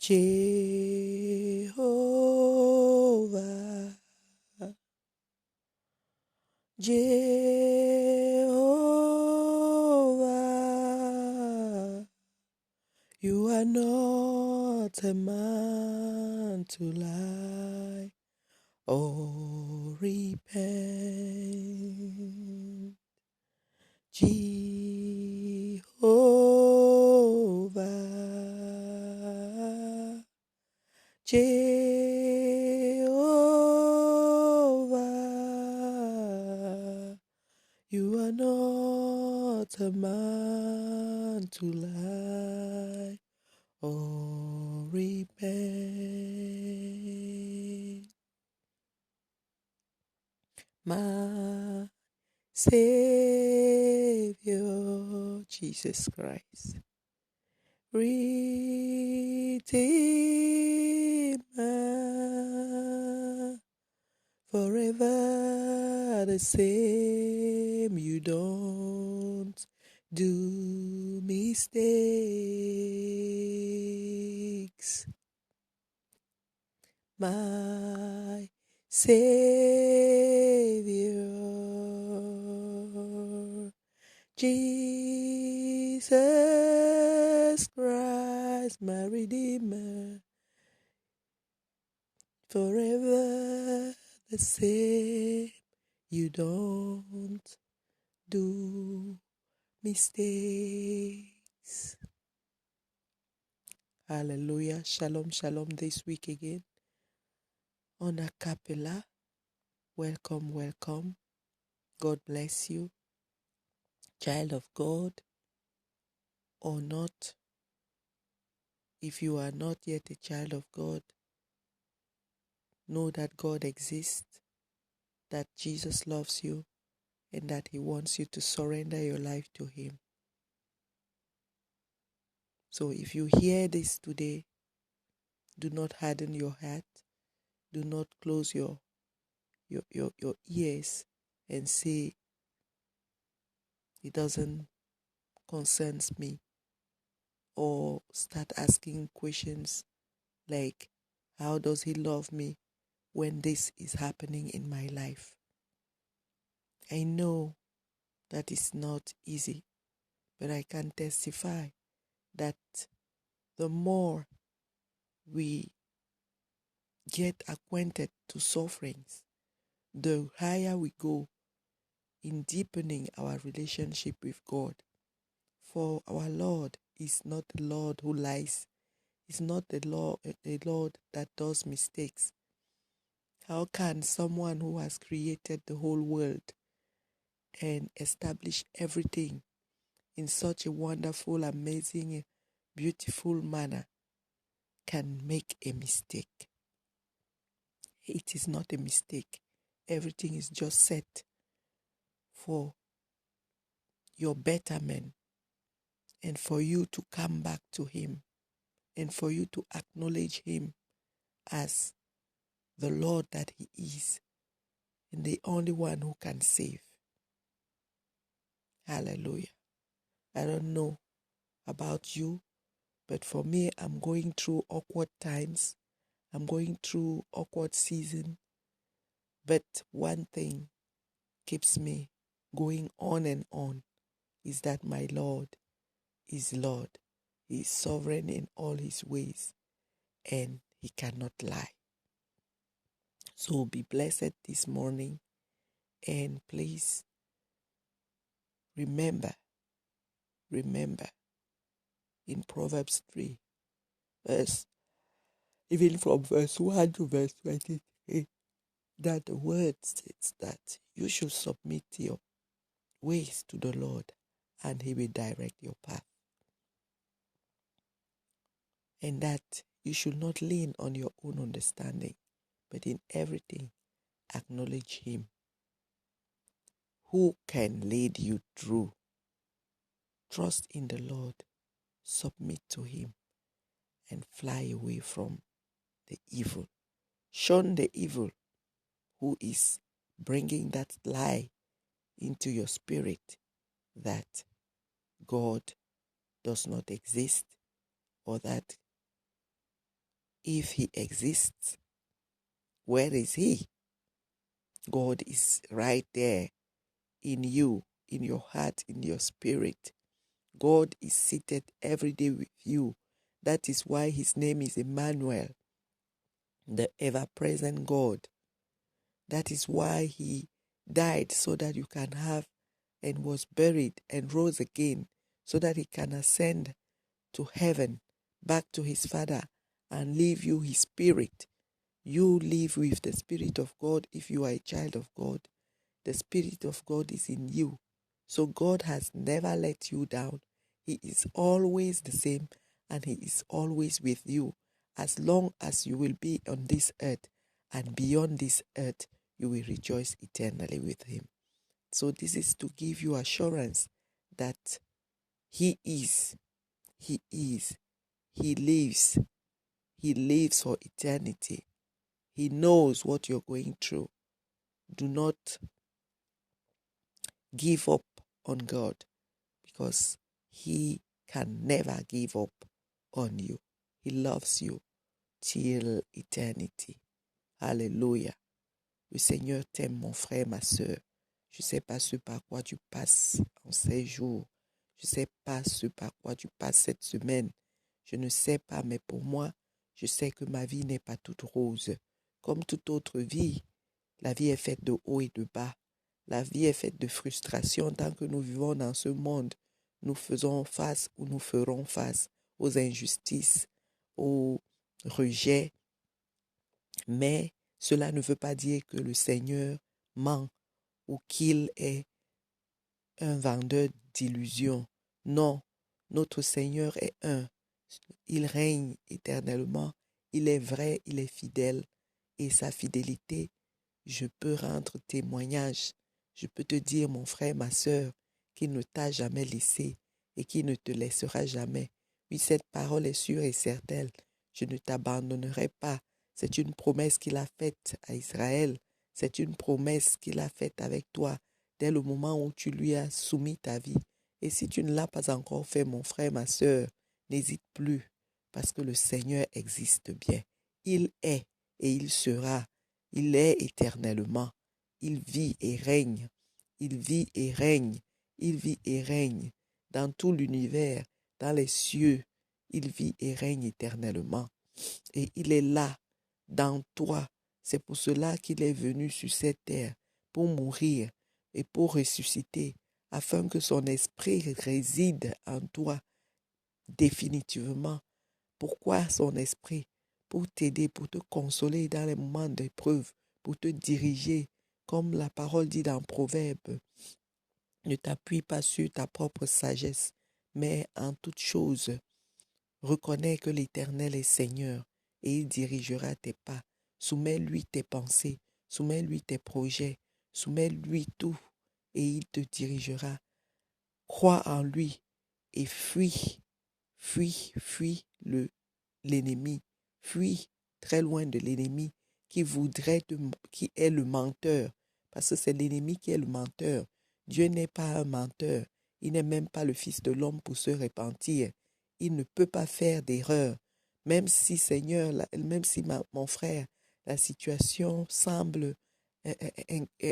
Jehovah, Jehovah, you are not a man to lie or repent. Jehovah, Jehovah, you are not a man to lie or repent. My Savior, Jesus Christ, Redeemer, forever the same, you don't do mistakes. My Savior, Jesus Christ, my Redeemer, forever the same, you don't do mistakes. Hallelujah. Shalom, shalom this week again. On a cappella, welcome, welcome. God bless you. Child of God or not, if you are not yet a child of God, know that God exists, that Jesus loves you, and that He wants you to surrender your life to Him. So if you hear this today, do not harden your heart. Do not close your ears and say, it doesn't concern me. Or start asking questions like, how does He love me when this is happening in my life? I know that it's not easy, but I can testify that the more we get acquainted to sufferings, the higher we go in deepening our relationship with God. For our Lord is not the Lord who lies. He's not the Lord that does mistakes. How can someone who has created the whole world and established everything in such a wonderful, amazing, beautiful manner can make a mistake? It is not a mistake. Everything is just set for your betterment and for you to come back to Him and for you to acknowledge Him as the Lord that He is and the only one who can save. Hallelujah. I don't know about you, but for me, I'm going through awkward times. I'm going through awkward season. But one thing keeps me going on and on is that my Lord is Lord. He is sovereign in all His ways and He cannot lie. So be blessed this morning and please remember in Proverbs 3, even from verse 1 to verse 23, that the word states that you should submit your ways to the Lord and He will direct your path. And that you should not lean on your own understanding, but in everything acknowledge Him, who can lead you through. Trust in the Lord, submit to Him, and fly away from the evil. Shun the evil who is bringing that lie into your spirit that God does not exist or that If he exists, where is he? God is right there in you, in your heart, in your spirit. God is seated every day with you. That is why his name is Emmanuel, the ever-present God. That is why he died, so that you can have, and was buried and rose again, so that he can ascend to heaven, back to his Father, and leave you his Spirit. You live with the Spirit of God if you are a child of God. The Spirit of God is in you. So God has never let you down. He is always the same, and he is always with you. As long as you will be on this earth, and beyond this earth, you will rejoice eternally with him. So this is to give you assurance that he is, he lives for eternity. He knows what you're going through. Do not give up on God, because he can never give up on you. He loves you till eternity. Alléluia. Le Seigneur t'aime, mon frère, ma sœur. Je ne sais pas ce par quoi tu passes en ces jours. Je ne sais pas ce par quoi tu passes cette semaine. Je ne sais pas, mais pour moi, je sais que ma vie n'est pas toute rose. Comme toute autre vie, la vie est faite de haut et de bas. La vie est faite de frustration. Tant que nous vivons dans ce monde, nous faisons face ou nous ferons face aux injustices, aux rejets. Mais cela ne veut pas dire que le Seigneur ment ou qu'il est un vendeur d'illusions. Non, notre Seigneur est un. Il règne éternellement. Il est vrai, il est fidèle. Et sa fidélité, je peux rendre témoignage. Je peux te dire, mon frère, ma sœur, qu'il ne t'a jamais laissé et qu'il ne te laissera jamais. Oui, cette parole est sûre et certaine. Je ne t'abandonnerai pas. C'est une promesse qu'il a faite à Israël. C'est une promesse qu'il a faite avec toi dès le moment où tu lui as soumis ta vie. Et si tu ne l'as pas encore fait, mon frère, ma sœur, n'hésite plus, parce que le Seigneur existe bien. Il est et il sera. Il est éternellement. Il vit et règne. Il vit et règne. Il vit et règne dans tout l'univers, dans les cieux. Il vit et règne éternellement. Et il est là, dans toi. C'est pour cela qu'il est venu sur cette terre, pour mourir et pour ressusciter, afin que son esprit réside en toi définitivement. Pourquoi son esprit? Pour t'aider, pour te consoler dans les moments d'épreuve, pour te diriger, comme la parole dit dans Proverbe. Ne t'appuie pas sur ta propre sagesse, mais en toute chose, reconnais que l'Éternel est Seigneur et il dirigera tes pas. Soumets-lui tes pensées, soumets-lui tes projets, soumets-lui tout et il te dirigera. Crois en lui et fuis l'ennemi. Fuis très loin de l'ennemi qui est le menteur. Parce que c'est l'ennemi qui est le menteur. Dieu n'est pas un menteur. Il n'est même pas le Fils de l'homme pour se repentir. Il ne peut pas faire d'erreur. Même si, Seigneur, même si mon frère, la situation semble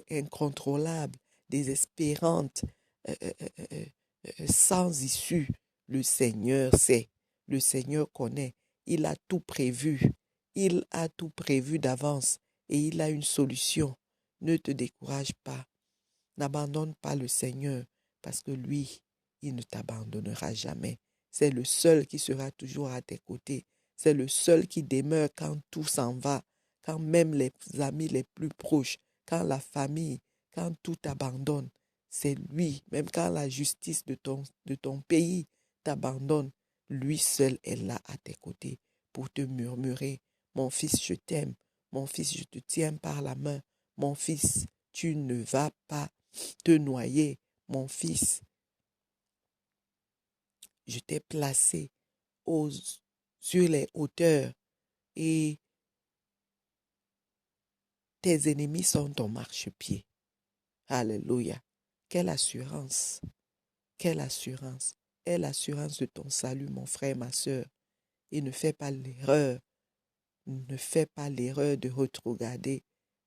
incontrôlable, désespérante, sans issue, le Seigneur sait, le Seigneur connaît, il a tout prévu, il a tout prévu d'avance et il a une solution. Ne te décourage pas, n'abandonne pas le Seigneur parce que lui, il ne t'abandonnera jamais. C'est le seul qui sera toujours à tes côtés. C'est le seul qui demeure quand tout s'en va, quand même les amis les plus proches, quand la famille, quand tout t'abandonne. C'est lui, même quand la justice de ton pays t'abandonne, lui seul est là à tes côtés pour te murmurer, mon fils, je t'aime, mon fils, je te tiens par la main, mon fils, tu ne vas pas te noyer, mon fils. Je t'ai placé sur les hauteurs et tes ennemis sont ton marchepied. Alléluia. Quelle assurance, quelle assurance. Est l'assurance de ton salut, mon frère, ma sœur. Et ne fais pas l'erreur ne fais pas l'erreur de rétrograder.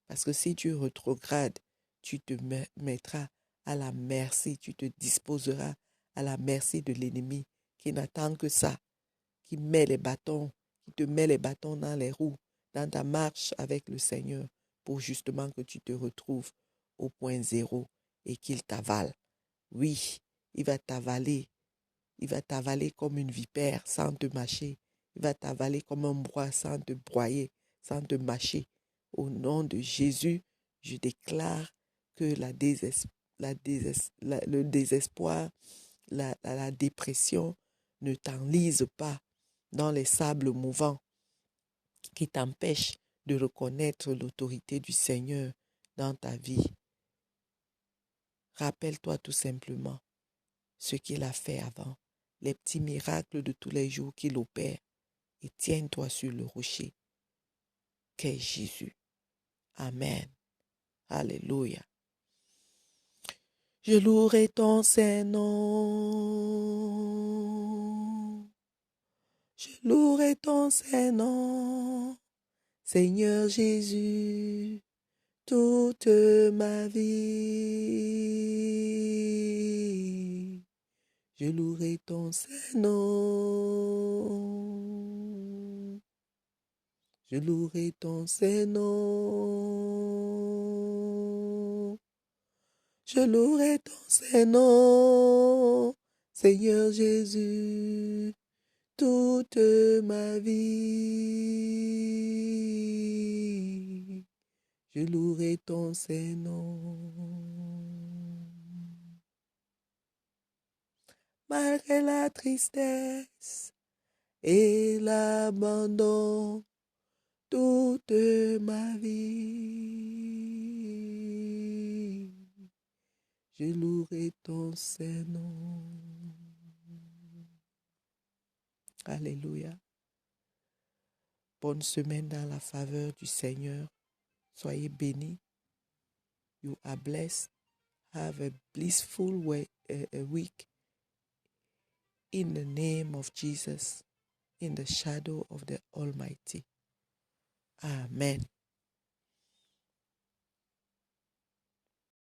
Parce que si tu rétrogrades, tu te mettras à la merci, tu te disposeras à la merci de l'ennemi qui n'attend que ça, qui te met les bâtons dans les roues, dans ta marche avec le Seigneur, pour justement que tu te retrouves au point zéro et qu'il t'avale. Oui, il va t'avaler comme une vipère sans te mâcher. Il va t'avaler comme un broie sans te broyer, sans te mâcher. Au nom de Jésus, je déclare que le désespoir, la dépression ne t'enlise pas dans les sables mouvants qui t'empêchent de reconnaître l'autorité du Seigneur dans ta vie. Rappelle-toi tout simplement ce qu'il a fait avant, les petits miracles de tous les jours qu'il opère, et tiens-toi sur le rocher qu'est Jésus. Amen. Alléluia. Je louerai ton Saint-Nom. Je louerai ton Saint-Nom, Seigneur Jésus, toute ma vie. Je louerai ton Saint-Nom. Je louerai ton Saint-Nom. Je louerai ton Saint-Nom, Seigneur Jésus, toute ma vie. Je louerai ton Saint-Nom. Malgré la tristesse et l'abandon, toute ma vie, je louerai ton Saint-Nom. Alléluia. Bonne semaine dans la faveur du Seigneur. Soyez bénis. You are blessed. Have a blissful week. In the name of Jesus, in the shadow of the Almighty. Amen.